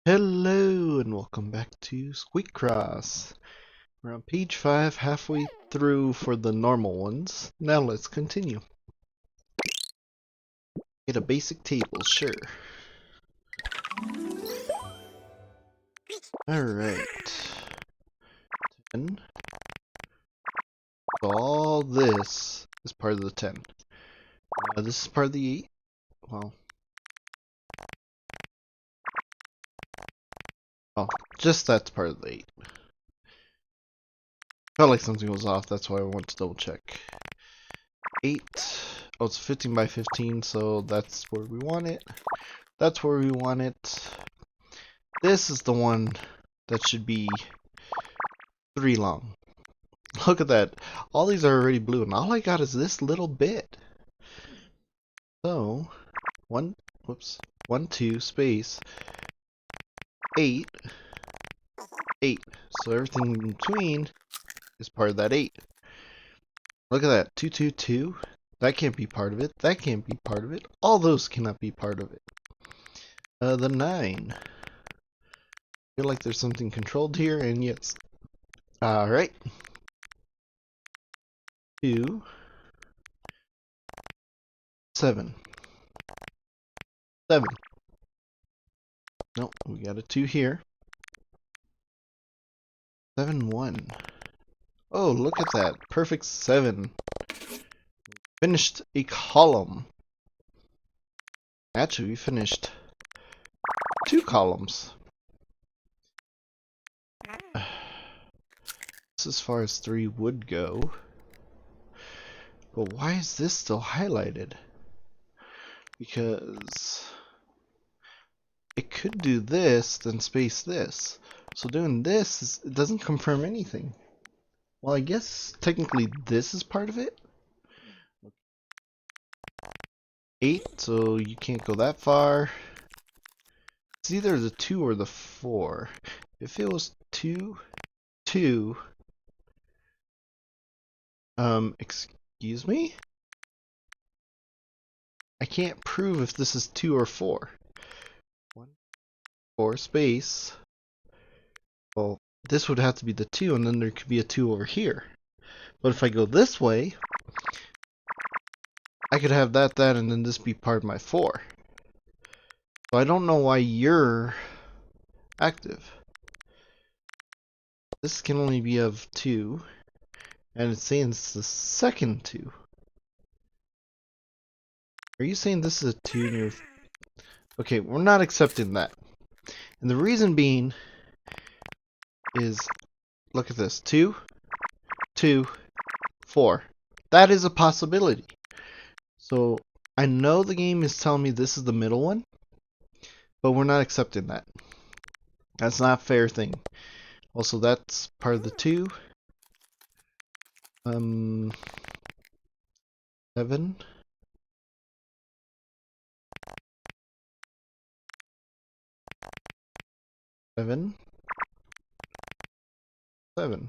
Hello and welcome back to Squeakross. We're on page 5, halfway through for the normal ones. Now let's continue. Get a basic table, sure. Alright. 10. So all this is part of the 10. This is part of the 8. Well. Oh, just that's part of the 8. Felt like something was off, that's why I went to double check. 8. Oh, it's 15 by 15, so that's where we want it. That's where we want it. This is the one that should be 3 long. Look at that. All these are already blue, and all I got is this little bit. So, 1, 2, space, 8, 8. So everything in between is part of that 8. Look at that. 2, 2, 2. That can't be part of it. That can't be part of it. All those cannot be part of it. The 9. I feel like there's something controlled here, and yes. Alright. 2, 7. 7. Nope, we got a 2 here. 7, 1. Oh, look at that. Perfect 7. Finished a column. Actually, we finished 2 columns. This is as far as 3 would go. But why is this still highlighted? Because it could do this, then space this. So doing this, it doesn't confirm anything. Well, I guess technically this is part of it. 8, so you can't go that far. It's either the 2 or the 4. If it was 2, 2, excuse me? I can't prove if this is 2 or 4. 1, 4, space. Well, this would have to be the 2, and then there could be a 2 over here. But if I go this way, I could have that, and then this be part of my 4. So I don't know why you're active. This can only be of 2, and it's saying it's the second 2. Are you saying this is a 2 and you're... Okay, we're not accepting that. And the reason being is, look at this. 2, 2, 4. That is a possibility. So I know the game is telling me this is the middle one, but we're not accepting that. That's not a fair thing. Also, that's part of the 2. 7. Seven. 7.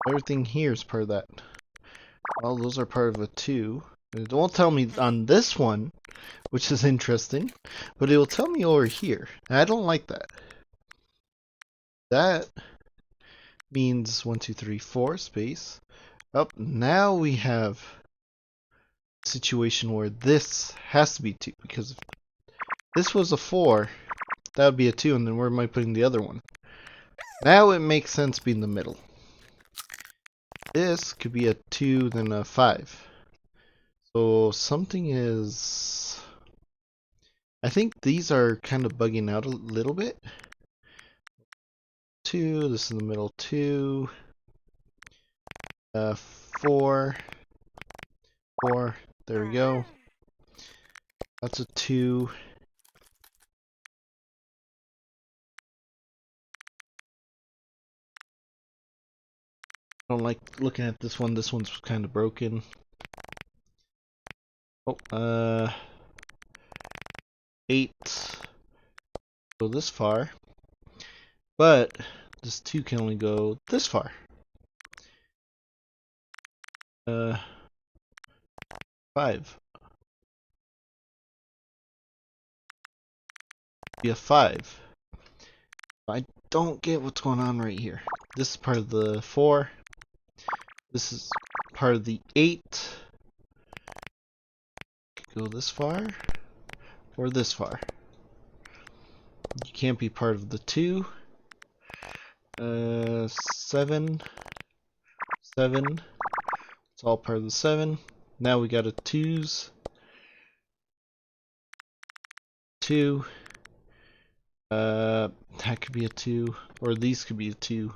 Everything here is part of that. Well, those are part of a 2. It won't tell me on this one, which is interesting, but it will tell me over here. And I don't like that. That means 1, 2, 3, 4 space. Up now we have a situation where this has to be 2, because if this was a 4, that would be a 2, and then where am I putting the other one? Now it makes sense being the middle. This could be a 2, then a 5. So something is... I think these are kind of bugging out a little bit. 2, this is in the middle, 2, 4, 4, there we go. That's a 2. I don't like looking at this one. This one's kind of broken. Oh, 8. Go this far. But this 2 can only go this far. 5. be a 5. I don't get what's going on right here. This is part of the 4. This is part of the 8. Could go this far or this far. You can't be part of the 2. 7. 7. It's all part of the 7. Now we got a 2s. 2. That could be a 2. Or these could be a 2.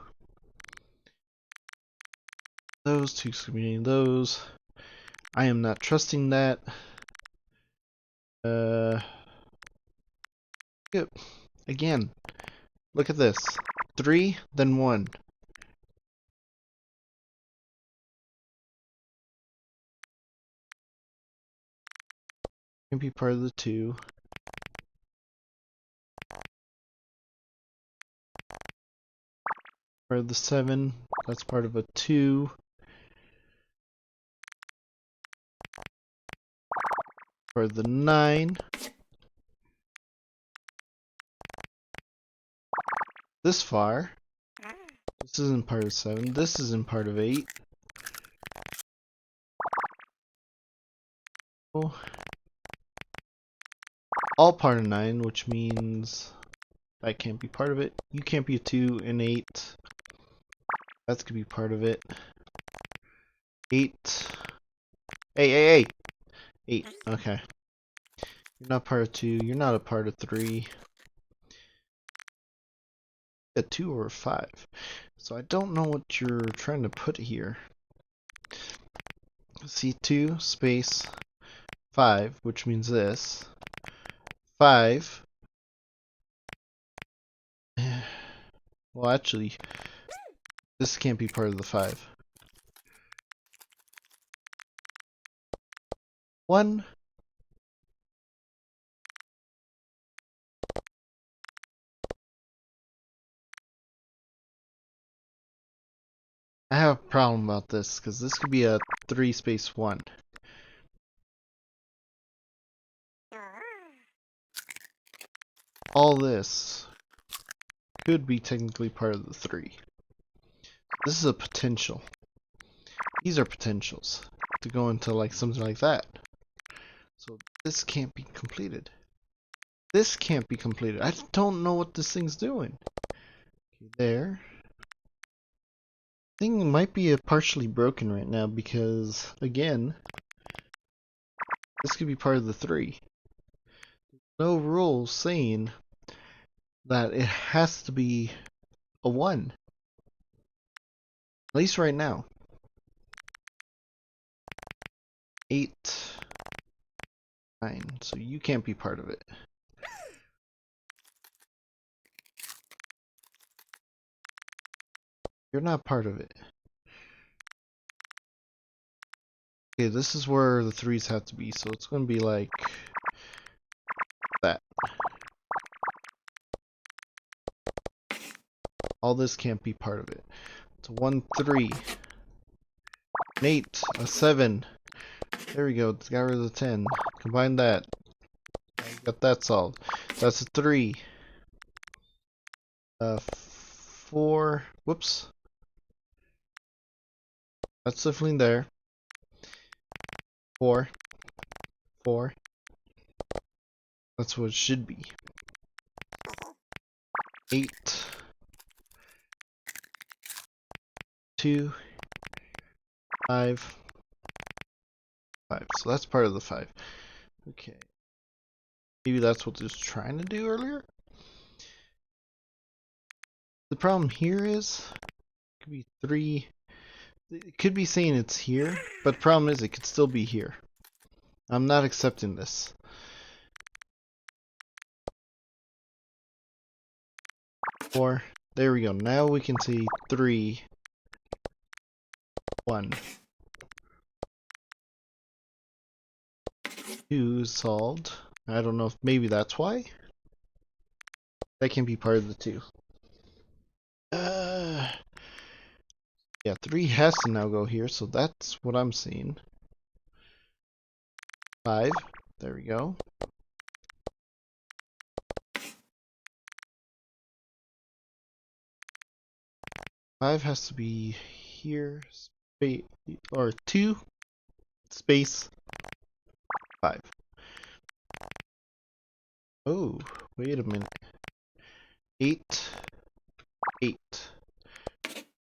Those 2 could be those. I am not trusting that. Yep. Again, look at this. 3, then 1. Can be part of the 2. Part of the 7. That's part of a 2. Part of the 9. This far. This isn't part of 7. This isn't part of 8. Oh. All part of 9, which means that can't be part of it. You can't be a 2 and 8. That's gonna be part of it. 8. Hey. 8. Okay. You're not part of 2. You're not a part of 3. A 2 or a 5. So I don't know what you're trying to put here. See 2 space 5, which means this. 5. Well, actually, this can't be part of the 5. 1. I have a problem about this, because this could be a 3 space 1. All this could be technically part of the 3. This is a potential. These are potentials to go into like something like that. So this can't be completed. This can't be completed. I don't know what this thing's doing. Okay, there. Thing might be partially broken right now because, again, this could be part of the 3. No rule saying that it has to be a 1. At least right now. 8, 9. So you can't be part of it. You're not part of it. Okay, this is where the 3s have to be, so it's going to be like that. All this can't be part of it. It's a 1, 3. An 8, a 7. There we go, it's got rid of the 10. Combine that. Got that solved. That's a 3. 4. Whoops. That's definitely there. 4. 4. That's what it should be. 8. 2. 5. 5. So that's part of the 5. Okay. Maybe that's what it was trying to do earlier? The problem here is, it could be 3. It could be saying it's here, but the problem is it could still be here. I'm not accepting this. 4. There we go. Now we can see 3, 1. 2 is solved. I don't know if maybe that's why. That can be part of the 2. Yeah, 3 has to now go here, so that's what I'm seeing. 5. There we go. 5 has to be here, space, or 2, space, 5. Oh, wait a minute. 8, 8.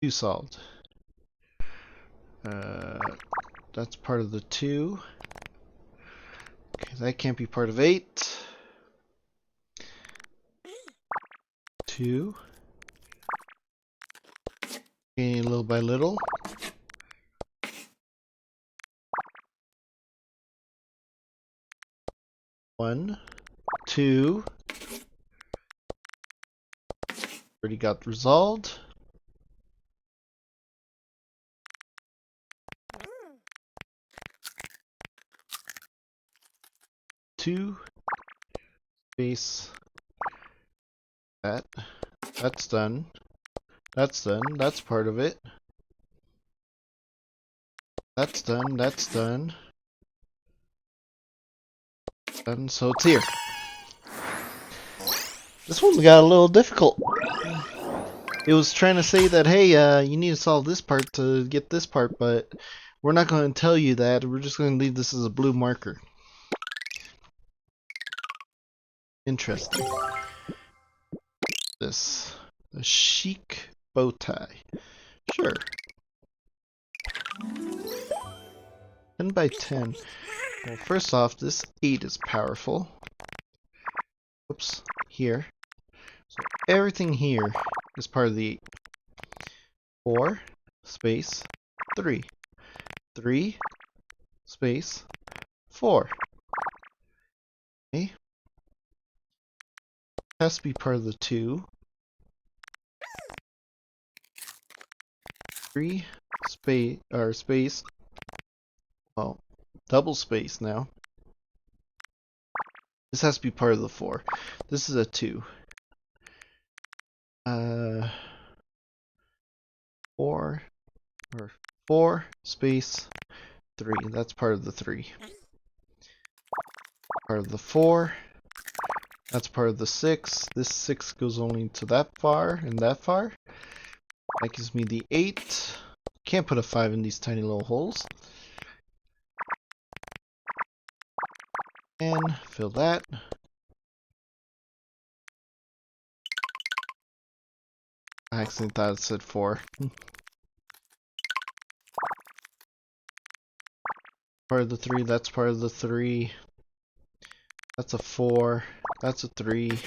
2 solved. That's part of the 2. Okay, that can't be part of 8. 2. Okay, little by little. 1, 2. Already got resolved. 2, space, that. That's done. That's done. That's part of it. That's done. That's done. Done. So it's here. This one got a little difficult. It was trying to say that, hey, you need to solve this part to get this part, but we're not going to tell you that. We're just going to leave this as a blue marker. Interesting. This. A chic bow tie. Sure. 10 by 10. Well, first off, this 8 is powerful. Whoops. Here. So everything here is part of the 8. 4, space, 3. 3, space, 4. Okay. Has to be part of the 2. 3, space, or space, well, double space now. This has to be part of the 4. This is a 2. 4, or 4, space, 3. That's part of the 3. Part of the 4. That's part of the 6. This 6 goes only to that far and that far. That gives me the 8. Can't put a 5 in these tiny little holes. And fill that. I accidentally thought it said 4. Part of the 3, that's part of the 3. That's a 4. That's a 3.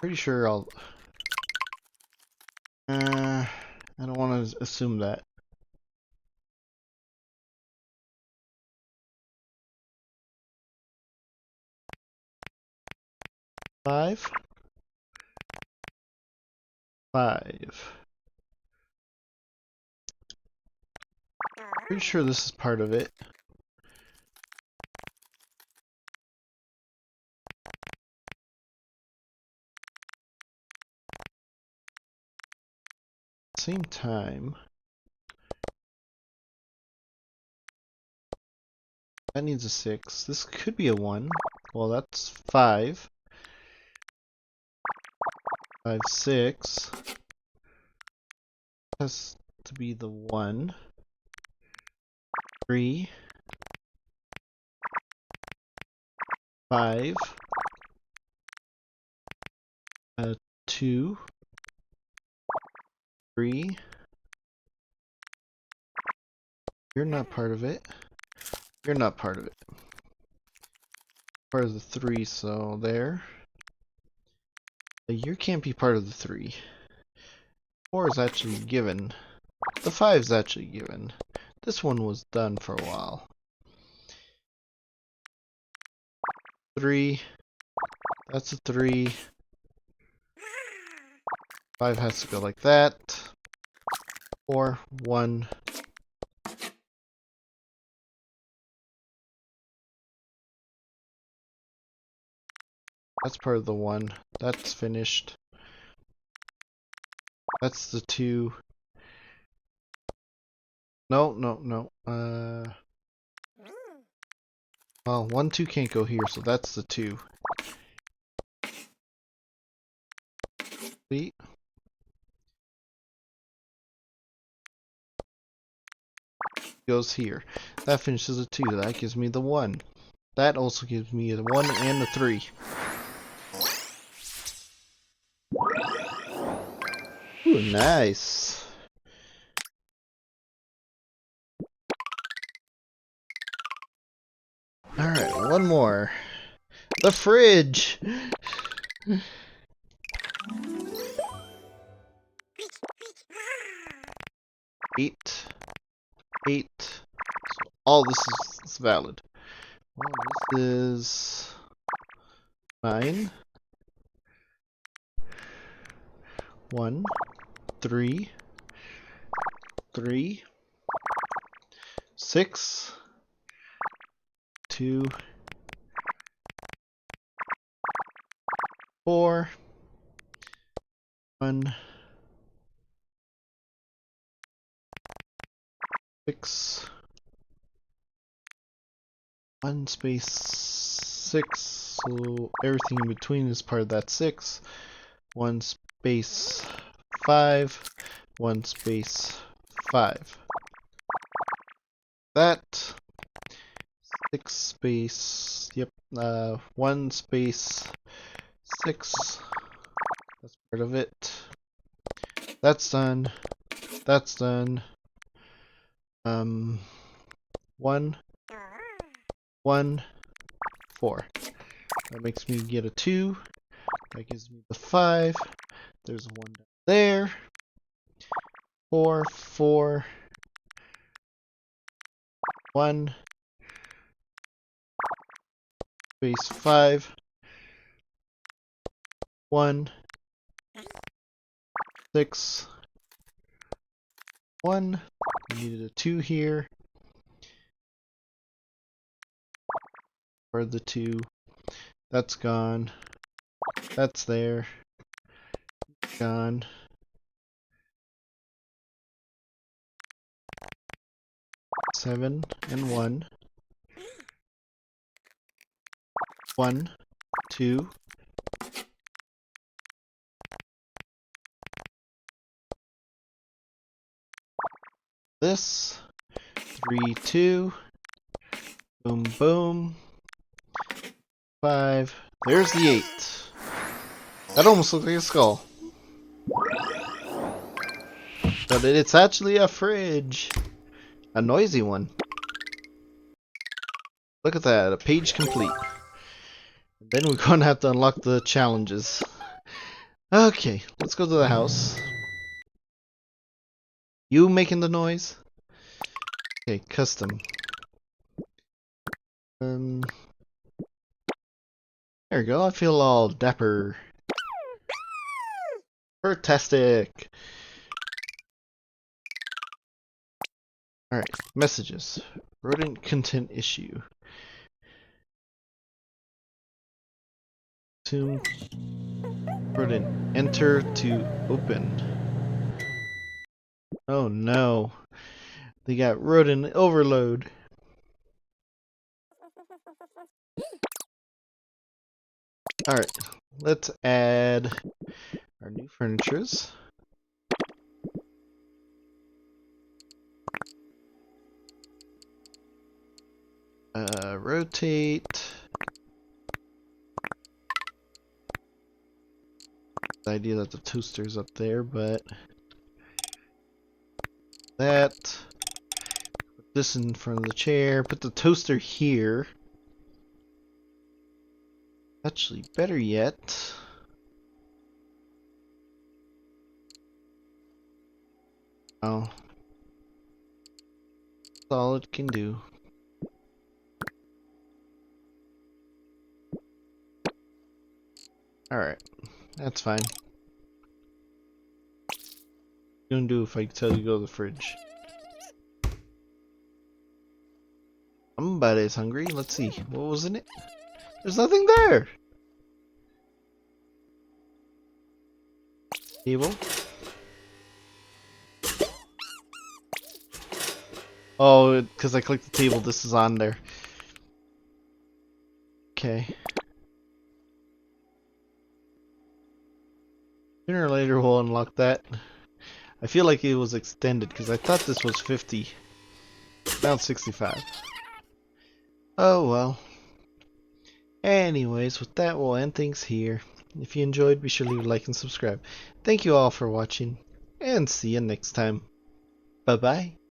Pretty sure I'll... I don't want to assume that. 5. 5. Pretty sure this is part of it. Same time, that needs a 6. This could be a 1. Well, that's 5. 5, 6. Has to be the 1. 3. 5. 2. 3. You're not part of it. You're not part of it. Part of the 3, so there. You can't be part of the 3. 4 is actually given. The 5 is actually given. This one was done for a while. 3. That's a 3. 5 has to go like that. 4, 1. That's part of the 1. That's finished. That's the 2. No, no, no. Well, 1, 2 can't go here, so that's the 2. See? Goes here. That finishes a 2. That gives me the 1. That also gives me a 1 and a 3. Ooh, nice. Alright, one more. The fridge! 8. 8. So all this is valid. Well, this is 9. 1, 3, 3, 6, 2, 4, 1, 6, 1 space 6, so everything in between is part of that 6. 1 space 5, 1 space 5. That 6 space, yep, 1 space 6. That's part of it. That's done. That's done. 1, 1, 4. That makes me get a 2. That gives me the 5. There's a 1 down there. 4, 4, 1, space 5, 1, 6, 1. We needed a 2 here. For the 2. That's gone. That's there. Gone. Seven and 1. 1, 2. This. 3, 2. Boom, boom. 5. There's the 8. That almost looks like a skull. But it's actually a fridge. A noisy one. Look at that, a page complete. Then we're gonna have to unlock the challenges. Okay, let's go to the house. You making the noise? Okay, custom. There we go, I feel all dapper. Fantastic! Alright, messages. Rodent content issue. Assume rodent. Enter to open. Oh no. They got rodent overload. Alright, let's add our new furnitures. Rotate. The idea that the toaster's up there, but that. Put this in front of the chair. Put the toaster here. Actually, better yet. Oh. That's all it can do. Alright. That's fine. What you gonna do if I tell you to go to the fridge? Somebody's hungry. Let's see. What was in it? There's nothing there! Table. Oh, because I clicked the table, this is on there. Okay. Sooner or later we'll unlock that. I feel like it was extended because I thought this was 50. Now it's 65. Oh well. Anyways, with that we'll end things here. If you enjoyed, be sure to leave a like and subscribe. Thank you all for watching, and see you next time. Bye bye.